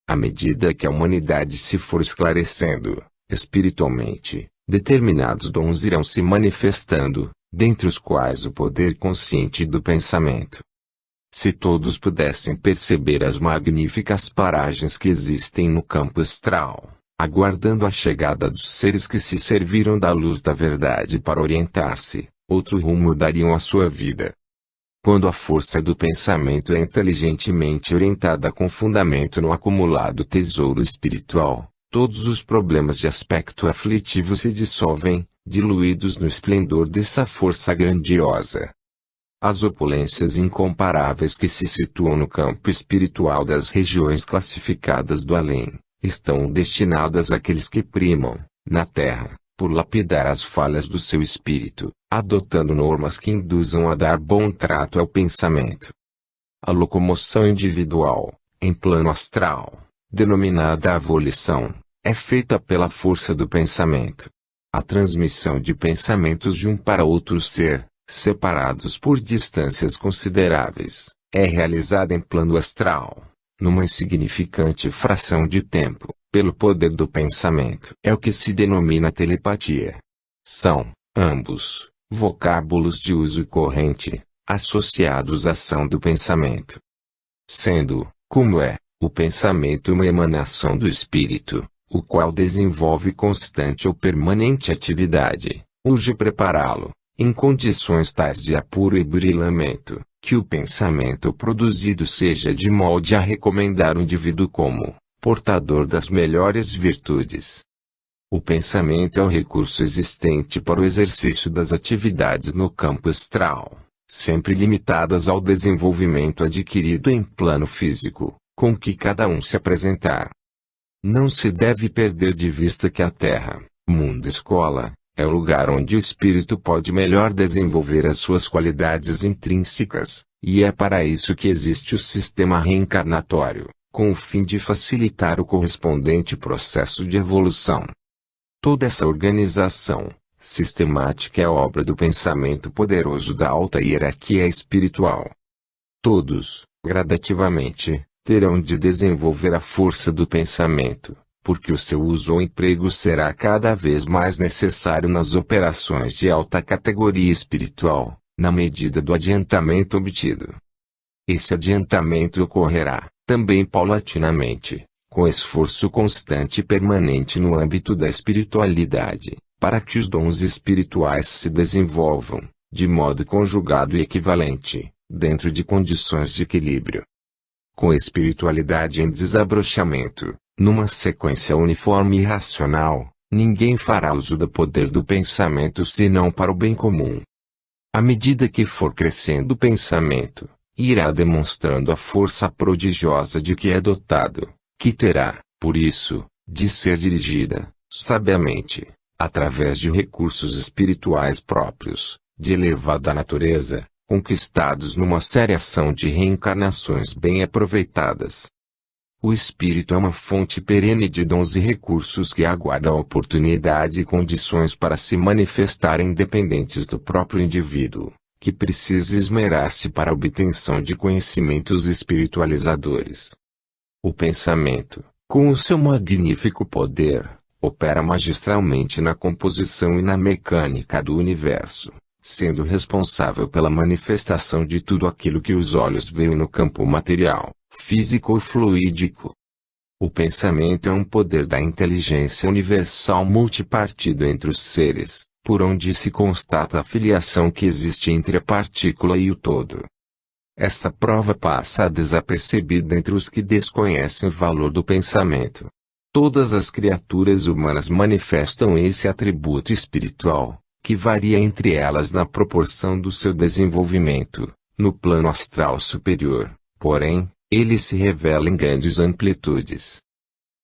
À medida que a humanidade se for esclarecendo, espiritualmente, determinados dons irão se manifestando, dentre os quais o poder consciente do pensamento. Se todos pudessem perceber as magníficas paragens que existem no campo astral, aguardando a chegada dos seres que se serviram da luz da verdade para orientar-se, outro rumo dariam à sua vida. Quando a força do pensamento é inteligentemente orientada com fundamento no acumulado tesouro espiritual, todos os problemas de aspecto aflitivo se dissolvem, diluídos no esplendor dessa força grandiosa. As opulências incomparáveis que se situam no campo espiritual das regiões classificadas do além, estão destinadas àqueles que primam, na terra, por lapidar as falhas do seu espírito, adotando normas que induzam a dar bom trato ao pensamento. A locomoção individual, em plano astral, denominada a volição, é feita pela força do pensamento. A transmissão de pensamentos de um para outro ser, separados por distâncias consideráveis, é realizada em plano astral, numa insignificante fração de tempo, pelo poder do pensamento. É o que se denomina telepatia. São, ambos, vocábulos de uso corrente, associados à ação do pensamento. Sendo, como é, o pensamento uma emanação do espírito, o qual desenvolve constante ou permanente atividade, urge prepará-lo, em condições tais de apuro e burilamento, que o pensamento produzido seja de molde a recomendar o indivíduo como portador das melhores virtudes. O pensamento é o recurso existente para o exercício das atividades no campo astral, sempre limitadas ao desenvolvimento adquirido em plano físico, com que cada um se apresentar. Não se deve perder de vista que a Terra, mundo escola, é o lugar onde o espírito pode melhor desenvolver as suas qualidades intrínsecas, e é para isso que existe o sistema reencarnatório, com o fim de facilitar o correspondente processo de evolução. Toda essa organização sistemática é obra do pensamento poderoso da alta hierarquia espiritual. Todos, gradativamente, terão de desenvolver a força do pensamento, porque o seu uso ou emprego será cada vez mais necessário nas operações de alta categoria espiritual, na medida do adiantamento obtido. Esse adiantamento ocorrerá, também paulatinamente, com esforço constante e permanente no âmbito da espiritualidade, para que os dons espirituais se desenvolvam, de modo conjugado e equivalente, dentro de condições de equilíbrio. Com espiritualidade em desabrochamento, Numa sequência uniforme e racional, ninguém fará uso do poder do pensamento senão para o bem comum. À medida que for crescendo o pensamento, irá demonstrando a força prodigiosa de que é dotado, que terá, por isso, de ser dirigida, sabiamente, através de recursos espirituais próprios, de elevada natureza, conquistados numa séria ação de reencarnações bem aproveitadas. O espírito é uma fonte perene de dons e recursos que aguarda a oportunidade e condições para se manifestar independentes do próprio indivíduo, que precisa esmerar-se para a obtenção de conhecimentos espiritualizadores. O pensamento, com o seu magnífico poder, opera magistralmente na composição e na mecânica do universo, sendo responsável pela manifestação de tudo aquilo que os olhos veem no campo material, físico ou fluídico. O pensamento é um poder da inteligência universal multipartido entre os seres, por onde se constata a filiação que existe entre a partícula e o todo. Essa prova passa desapercebida entre os que desconhecem o valor do pensamento. Todas as criaturas humanas manifestam esse atributo espiritual, que varia entre elas na proporção do seu desenvolvimento, no plano astral superior, porém, ele se revela em grandes amplitudes.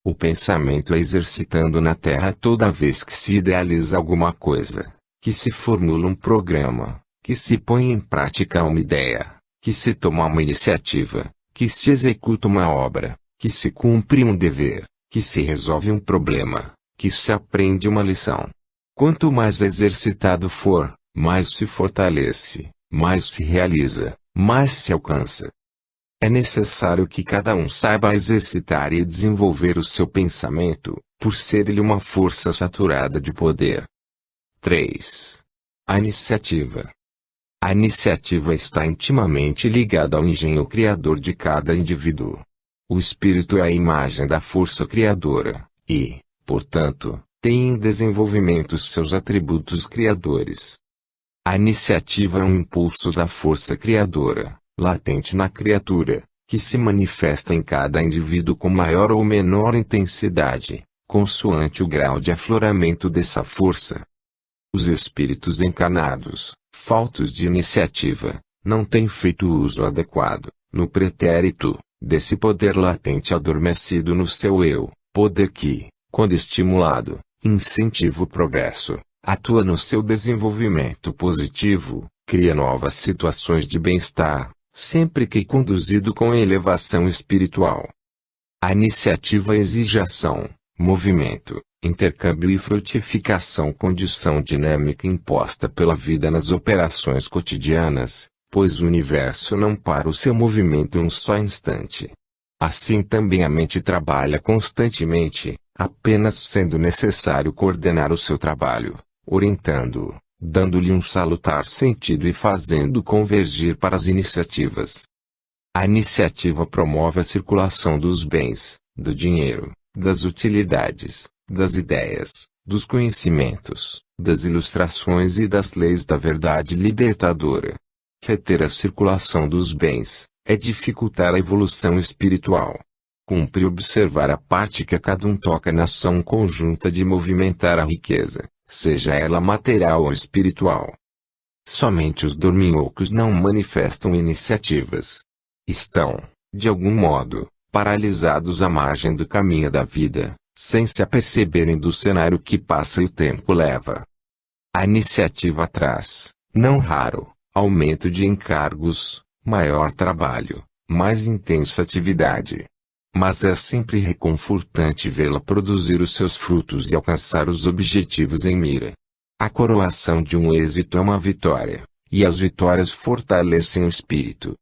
O pensamento é exercitando na Terra toda vez que se idealiza alguma coisa, que se formula um programa, que se põe em prática uma ideia, que se toma uma iniciativa, que se executa uma obra, que se cumpre um dever, que se resolve um problema, que se aprende uma lição. Quanto mais exercitado for, mais se fortalece, mais se realiza, mais se alcança. É necessário que cada um saiba exercitar e desenvolver o seu pensamento, por ser ele uma força saturada de poder. 3. A iniciativa. A iniciativa está intimamente ligada ao engenho criador de cada indivíduo. O espírito é a imagem da força criadora, e, portanto, tem em desenvolvimento seus atributos criadores. A iniciativa é um impulso da força criadora, latente na criatura, que se manifesta em cada indivíduo com maior ou menor intensidade, consoante o grau de afloramento dessa força. Os espíritos encarnados, faltos de iniciativa, não têm feito uso adequado, no pretérito, desse poder latente adormecido no seu eu, poder que, quando estimulado, incentiva o progresso, atua no seu desenvolvimento positivo, cria novas situações de bem-estar, sempre que conduzido com elevação espiritual. A iniciativa exige ação, movimento, intercâmbio e frutificação, condição dinâmica imposta pela vida nas operações cotidianas, pois o universo não para o seu movimento em um só instante. Assim também a mente trabalha constantemente, apenas sendo necessário coordenar o seu trabalho, orientando-o, dando-lhe um salutar sentido e fazendo convergir para as iniciativas. A iniciativa promove a circulação dos bens, do dinheiro, das utilidades, das ideias, dos conhecimentos, das ilustrações e das leis da verdade libertadora. Reter a circulação dos bens é dificultar a evolução espiritual. Cumpre observar a parte que cada um toca na ação conjunta de movimentar a riqueza, seja ela material ou espiritual. Somente os dorminhocos não manifestam iniciativas. Estão, de algum modo, paralisados à margem do caminho da vida, sem se aperceberem do cenário que passa e o tempo leva. A iniciativa traz, não raro, aumento de encargos, maior trabalho, mais intensa atividade. Mas é sempre reconfortante vê-la produzir os seus frutos e alcançar os objetivos em mira. A coroação de um êxito é uma vitória, e as vitórias fortalecem o espírito.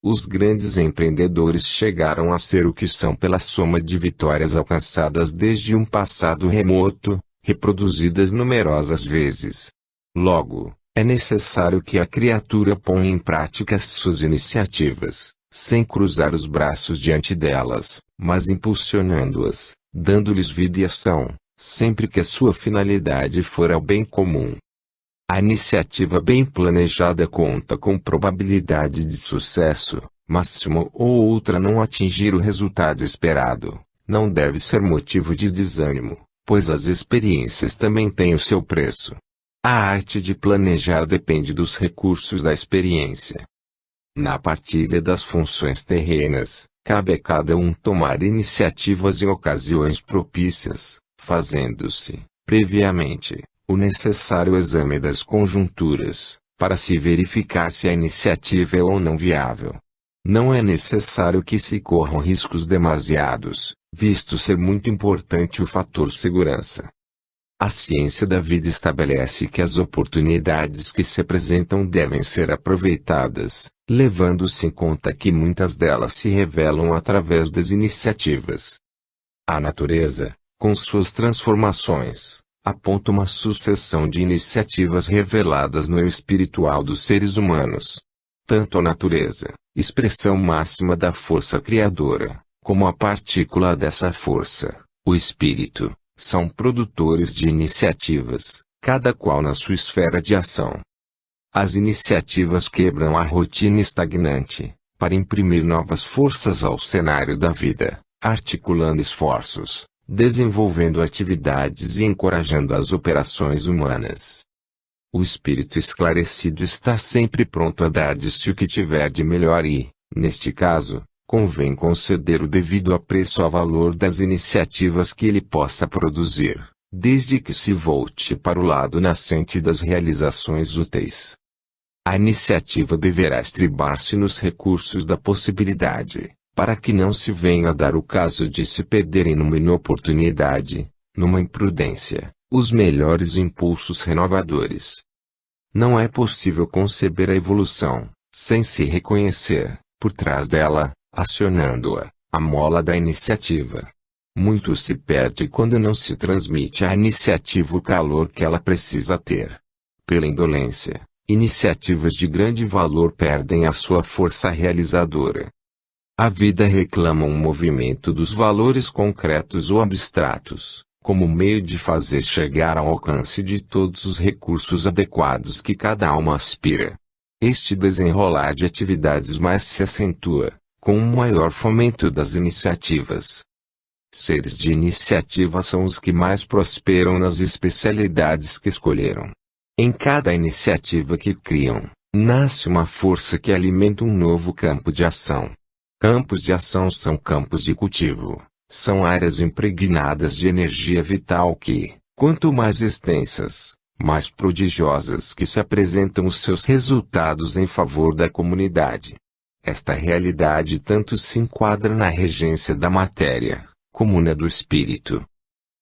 Os grandes empreendedores chegaram a ser o que são pela soma de vitórias alcançadas desde um passado remoto, reproduzidas numerosas vezes. Logo, é necessário que a criatura ponha em prática suas iniciativas, sem cruzar os braços diante delas, mas impulsionando-as, dando-lhes vida e ação, sempre que a sua finalidade for ao bem comum. A iniciativa bem planejada conta com probabilidade de sucesso, mas se uma ou outra não atingir o resultado esperado, não deve ser motivo de desânimo, pois as experiências também têm o seu preço. A arte de planejar depende dos recursos da experiência. Na partilha das funções terrenas, cabe a cada um tomar iniciativas em ocasiões propícias, fazendo-se, previamente, o necessário exame das conjunturas, para se verificar se a iniciativa é ou não viável. Não é necessário que se corram riscos demasiados, visto ser muito importante o fator segurança. A ciência da vida estabelece que as oportunidades que se apresentam devem ser aproveitadas, levando-se em conta que muitas delas se revelam através das iniciativas. A natureza, com suas transformações, aponta uma sucessão de iniciativas reveladas no eu espiritual dos seres humanos. Tanto a natureza, expressão máxima da força criadora, como a partícula dessa força, o espírito, são produtores de iniciativas, cada qual na sua esfera de ação. As iniciativas quebram a rotina estagnante, para imprimir novas forças ao cenário da vida, articulando esforços, desenvolvendo atividades e encorajando as operações humanas. O espírito esclarecido está sempre pronto a dar de si o que tiver de melhor e, neste caso, convém conceder o devido apreço ao valor das iniciativas que ele possa produzir, desde que se volte para o lado nascente das realizações úteis. A iniciativa deverá estribar-se nos recursos da possibilidade, para que não se venha a dar o caso de se perderem numa inoportunidade, numa imprudência, os melhores impulsos renovadores. Não é possível conceber a evolução, sem se reconhecer, por trás dela, acionando-a, a mola da iniciativa. Muito se perde quando não se transmite à iniciativa o calor que ela precisa ter. Pela indolência, iniciativas de grande valor perdem a sua força realizadora. A vida reclama um movimento dos valores concretos ou abstratos, como meio de fazer chegar ao alcance de todos os recursos adequados que cada alma aspira. Este desenrolar de atividades mais se acentua, com um maior fomento das iniciativas. Seres de iniciativa são os que mais prosperam nas especialidades que escolheram. Em cada iniciativa que criam, nasce uma força que alimenta um novo campo de ação. Campos de ação são campos de cultivo, são áreas impregnadas de energia vital que, quanto mais extensas, mais prodigiosas que se apresentam os seus resultados em favor da comunidade. Esta realidade tanto se enquadra na regência da matéria, como na do espírito.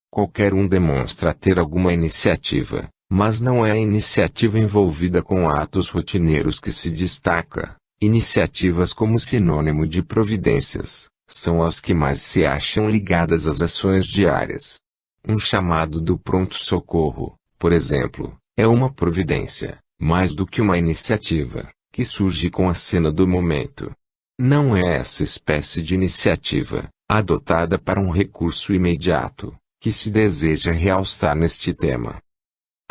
Qualquer um demonstra ter alguma iniciativa, mas não é a iniciativa envolvida com atos rotineiros que se destaca. Iniciativas como sinônimo de providências, são as que mais se acham ligadas às ações diárias. Um chamado do pronto-socorro, por exemplo, é uma providência, mais do que uma iniciativa, que surge com a cena do momento. Não é essa espécie de iniciativa, adotada para um recurso imediato, que se deseja realçar neste tema.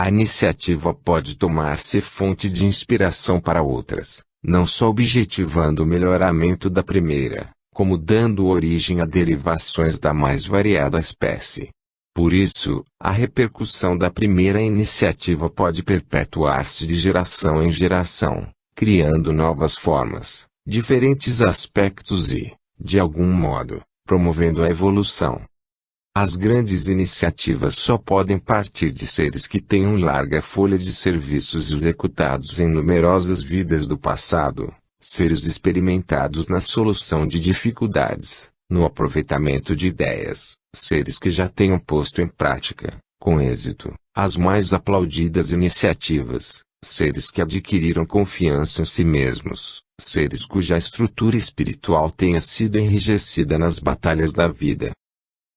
A iniciativa pode tornar-se fonte de inspiração para outras, não só objetivando o melhoramento da primeira, como dando origem a derivações da mais variada espécie. Por isso, a repercussão da primeira iniciativa pode perpetuar-se de geração em geração, criando novas formas, diferentes aspectos e, de algum modo, promovendo a evolução. As grandes iniciativas só podem partir de seres que tenham larga folha de serviços executados em numerosas vidas do passado, seres experimentados na solução de dificuldades, no aproveitamento de ideias, seres que já tenham posto em prática, com êxito, as mais aplaudidas iniciativas, seres que adquiriram confiança em si mesmos, seres cuja estrutura espiritual tenha sido enrijecida nas batalhas da vida.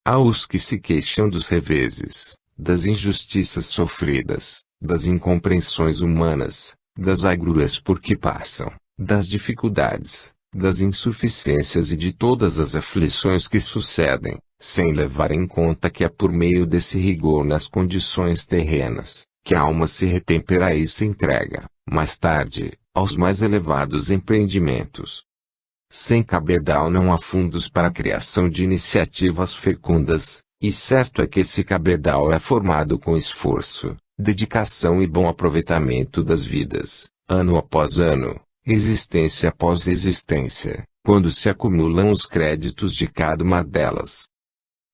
Há os que se queixam dos reveses, das injustiças sofridas, das incompreensões humanas, das agruras por que passam, das dificuldades, das insuficiências e de todas as aflições que sucedem, sem levar em conta que é por meio desse rigor nas condições terrenas, que a alma se retempera e se entrega, mais tarde, aos mais elevados empreendimentos. Sem cabedal não há fundos para a criação de iniciativas fecundas, e certo é que esse cabedal é formado com esforço, dedicação e bom aproveitamento das vidas, ano após ano, existência após existência, quando se acumulam os créditos de cada uma delas.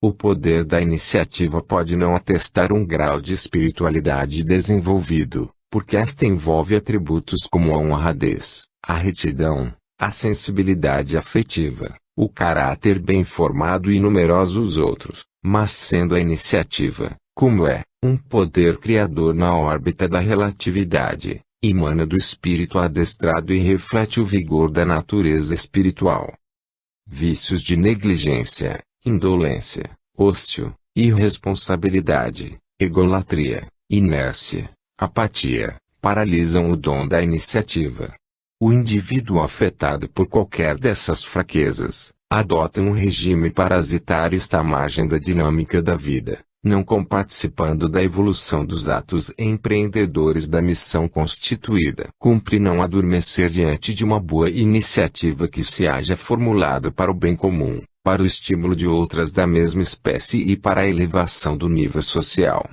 O poder da iniciativa pode não atestar um grau de espiritualidade desenvolvido, porque esta envolve atributos como a honradez, a retidão, a sensibilidade afetiva, o caráter bem formado e numerosos outros, mas sendo a iniciativa, como é, um poder criador na órbita da relatividade, emana do espírito adestrado e reflete o vigor da natureza espiritual. Vícios de negligência, indolência, ócio, irresponsabilidade, egolatria, inércia, apatia, paralisam o dom da iniciativa. O indivíduo afetado por qualquer dessas fraquezas, adota um regime parasitário e está à margem da dinâmica da vida, não comparticipando da evolução dos atos empreendedores da missão constituída. Cumpre não adormecer diante de uma boa iniciativa que se haja formulado para o bem comum, para o estímulo de outras da mesma espécie e para a elevação do nível social.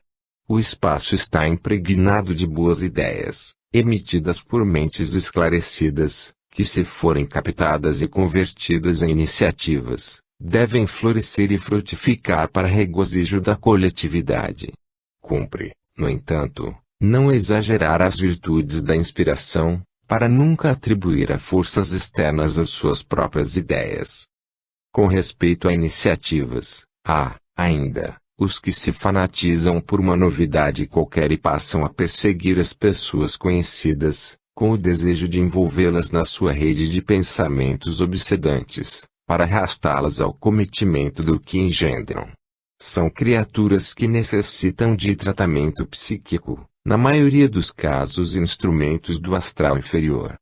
O espaço está impregnado de boas ideias, emitidas por mentes esclarecidas, que se forem captadas e convertidas em iniciativas, devem florescer e frutificar para regozijo da coletividade. Cumpre, no entanto, não exagerar as virtudes da inspiração, para nunca atribuir a forças externas as suas próprias ideias. Com respeito a iniciativas, há, ainda, os que se fanatizam por uma novidade qualquer e passam a perseguir as pessoas conhecidas, com o desejo de envolvê-las na sua rede de pensamentos obsedantes, para arrastá-las ao cometimento do que engendram. São criaturas que necessitam de tratamento psíquico, na maioria dos casos instrumentos do astral inferior.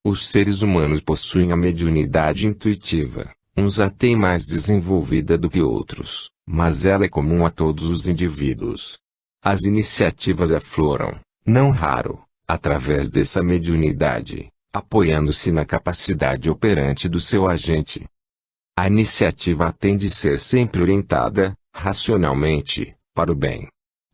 Os seres humanos possuem a mediunidade intuitiva, uns a têm mais desenvolvida do que outros, mas ela é comum a todos os indivíduos. As iniciativas afloram, não raro, através dessa mediunidade, apoiando-se na capacidade operante do seu agente. A iniciativa tem de ser sempre orientada, racionalmente, para o bem.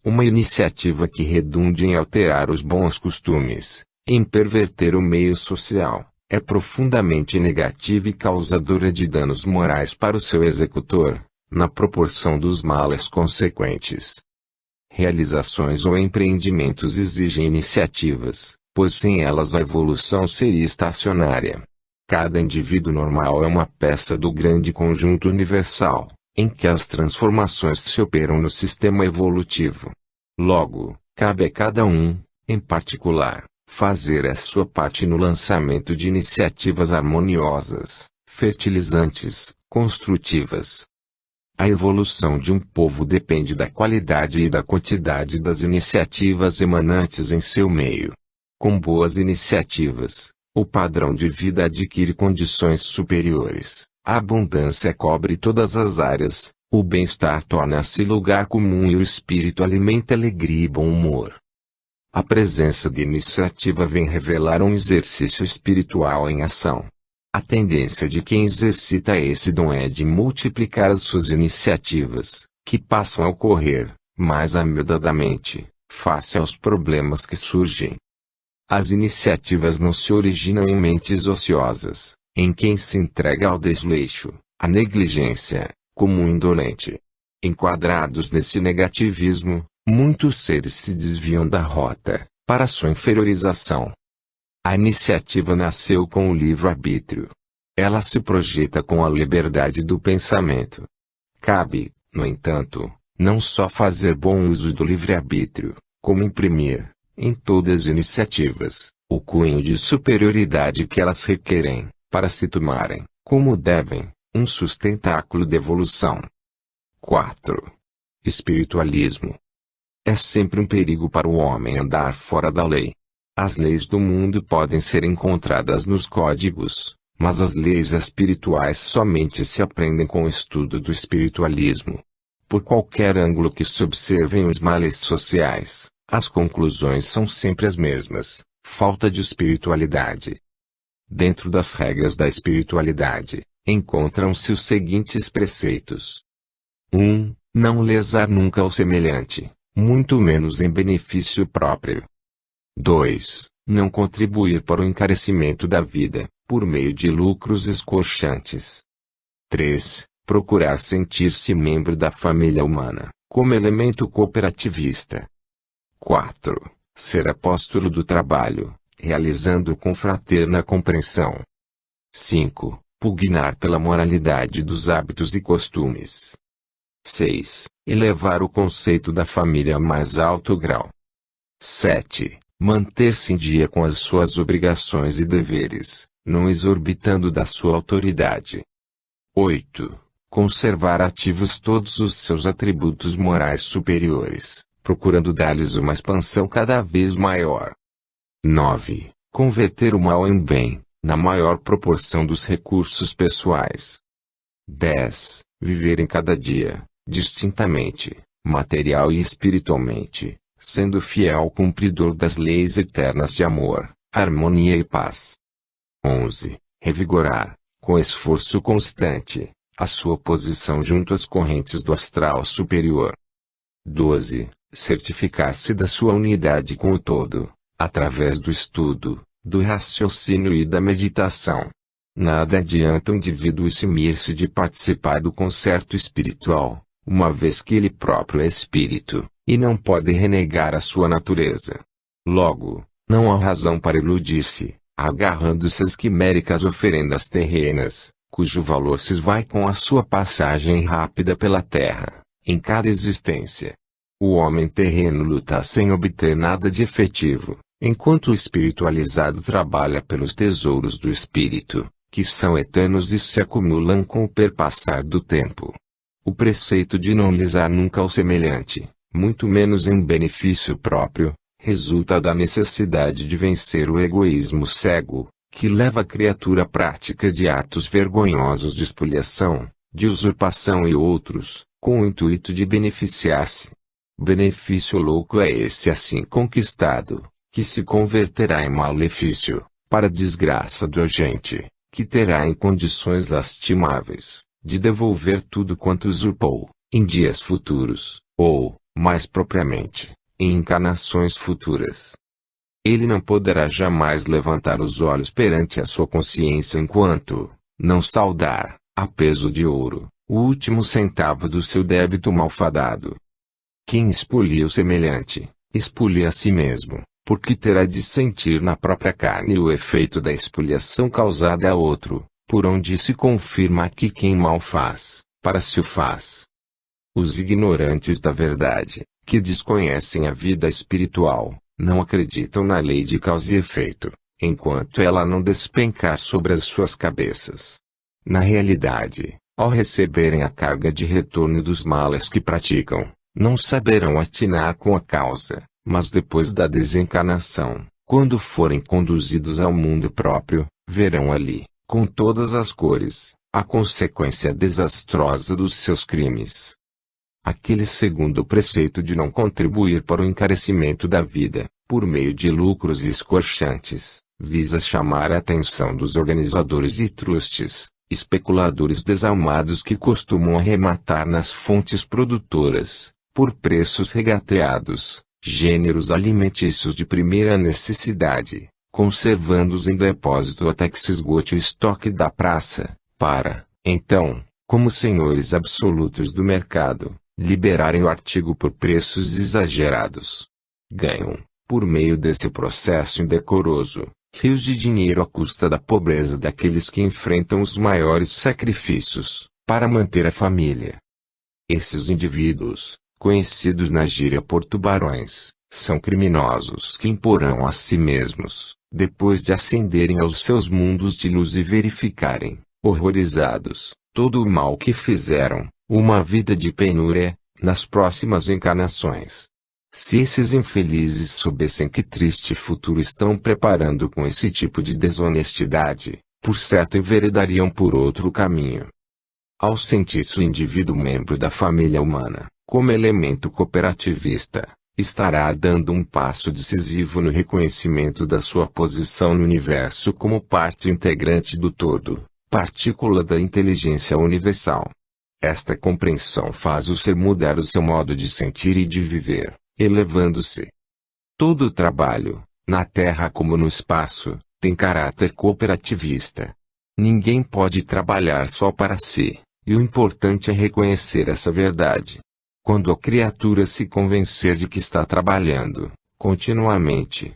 Uma iniciativa que redunde em alterar os bons costumes, em perverter o meio social, é profundamente negativa e causadora de danos morais para o seu executor, na proporção dos males consequentes. Realizações ou empreendimentos exigem iniciativas, pois sem elas a evolução seria estacionária. Cada indivíduo normal é uma peça do grande conjunto universal, em que as transformações se operam no sistema evolutivo. Logo, cabe a cada um, em particular, fazer a sua parte no lançamento de iniciativas harmoniosas, fertilizantes, construtivas. A evolução de um povo depende da qualidade e da quantidade das iniciativas emanantes em seu meio. Com boas iniciativas, o padrão de vida adquire condições superiores, a abundância cobre todas as áreas, o bem-estar torna-se lugar comum e o espírito alimenta alegria e bom humor. A presença de iniciativa vem revelar um exercício espiritual em ação. A tendência de quem exercita esse dom é de multiplicar as suas iniciativas, que passam a ocorrer, mais amiedadamente, face aos problemas que surgem. As iniciativas não se originam em mentes ociosas, em quem se entrega ao desleixo, à negligência, como um indolente. Enquadrados nesse negativismo, muitos seres se desviam da rota, para sua inferiorização. A iniciativa nasceu com o livre-arbítrio. Ela se projeta com a liberdade do pensamento. Cabe, no entanto, não só fazer bom uso do livre-arbítrio, como imprimir, em todas as iniciativas, o cunho de superioridade que elas requerem, para se tomarem, como devem, um sustentáculo de evolução. 4. Espiritualismo. É sempre um perigo para o homem andar fora da lei. As leis do mundo podem ser encontradas nos códigos, mas as leis espirituais somente se aprendem com o estudo do espiritualismo. Por qualquer ângulo que se observem os males sociais, as conclusões são sempre as mesmas: falta de espiritualidade. Dentro das regras da espiritualidade, encontram-se os seguintes preceitos. 1. Não lesar nunca o semelhante, muito menos em benefício próprio. 2. Não contribuir para o encarecimento da vida, por meio de lucros escorchantes. 3. Procurar sentir-se membro da família humana, como elemento cooperativista. 4. Ser apóstolo do trabalho, realizando com fraterna compreensão. 5. Pugnar pela moralidade dos hábitos e costumes. 6. Elevar o conceito da família a mais alto grau. 7. Manter-se em dia com as suas obrigações e deveres, não exorbitando da sua autoridade. 8. Conservar ativos todos os seus atributos morais superiores, procurando dar-lhes uma expansão cada vez maior. 9. Converter o mal em bem, na maior proporção dos recursos pessoais. 10. Viver em cada dia, distintamente, material e espiritualmente, sendo fiel cumpridor das leis eternas de amor, harmonia e paz. 11. Revigorar, com esforço constante, a sua posição junto às correntes do astral superior. 12. Certificar-se da sua unidade com o todo, através do estudo, do raciocínio e da meditação. Nada adianta o indivíduo eximir-se de participar do concerto espiritual, uma vez que ele próprio é espírito, e não pode renegar a sua natureza. Logo, não há razão para iludir-se, agarrando-se às quiméricas oferendas terrenas, cujo valor se esvai com a sua passagem rápida pela terra, em cada existência. O homem terreno luta sem obter nada de efetivo, enquanto o espiritualizado trabalha pelos tesouros do espírito, que são eternos e se acumulam com o perpassar do tempo. O preceito de não lesar nunca o semelhante, muito menos em benefício próprio, resulta da necessidade de vencer o egoísmo cego, que leva a criatura à prática de atos vergonhosos de espoliação, de usurpação e outros, com o intuito de beneficiar-se. Benefício louco é esse assim conquistado, que se converterá em malefício, para a desgraça do agente, que terá em condições lastimáveis, de devolver tudo quanto usurpou, em dias futuros, ou, mais propriamente, em encarnações futuras. Ele não poderá jamais levantar os olhos perante a sua consciência enquanto não saldar, a peso de ouro, o último centavo do seu débito malfadado. Quem expolia o semelhante, expolia a si mesmo, porque terá de sentir na própria carne o efeito da expoliação causada a outro, por onde se confirma que quem mal faz, para si o faz. Os ignorantes da verdade, que desconhecem a vida espiritual, não acreditam na lei de causa e efeito, enquanto ela não despencar sobre as suas cabeças. Na realidade, ao receberem a carga de retorno dos males que praticam, não saberão atinar com a causa, mas depois da desencarnação, quando forem conduzidos ao mundo próprio, verão ali, com todas as cores, a consequência desastrosa dos seus crimes. Aquele segundo preceito de não contribuir para o encarecimento da vida, por meio de lucros escorchantes, visa chamar a atenção dos organizadores de trustes, especuladores desalmados que costumam arrematar nas fontes produtoras, por preços regateados, gêneros alimentícios de primeira necessidade, conservando-os em depósito até que se esgote o estoque da praça, para, então, como senhores absolutos do mercado, liberarem o artigo por preços exagerados. Ganham, por meio desse processo indecoroso, rios de dinheiro à custa da pobreza daqueles que enfrentam os maiores sacrifícios, para manter a família. Esses indivíduos, conhecidos na gíria por tubarões, são criminosos que imporão a si mesmos, depois de ascenderem aos seus mundos de luz e verificarem, horrorizados, todo o mal que fizeram, uma vida de penúria, nas próximas encarnações. Se esses infelizes soubessem que triste futuro estão preparando com esse tipo de desonestidade, por certo enveredariam por outro caminho. Ao sentir-se o indivíduo membro da família humana, como elemento cooperativista, estará dando um passo decisivo no reconhecimento da sua posição no universo como parte integrante do todo, partícula da inteligência universal. Esta compreensão faz o ser mudar o seu modo de sentir e de viver, elevando-se. Todo o trabalho, na Terra como no espaço, tem caráter cooperativista. Ninguém pode trabalhar só para si, e o importante é reconhecer essa verdade. Quando a criatura se convencer de que está trabalhando, continuamente,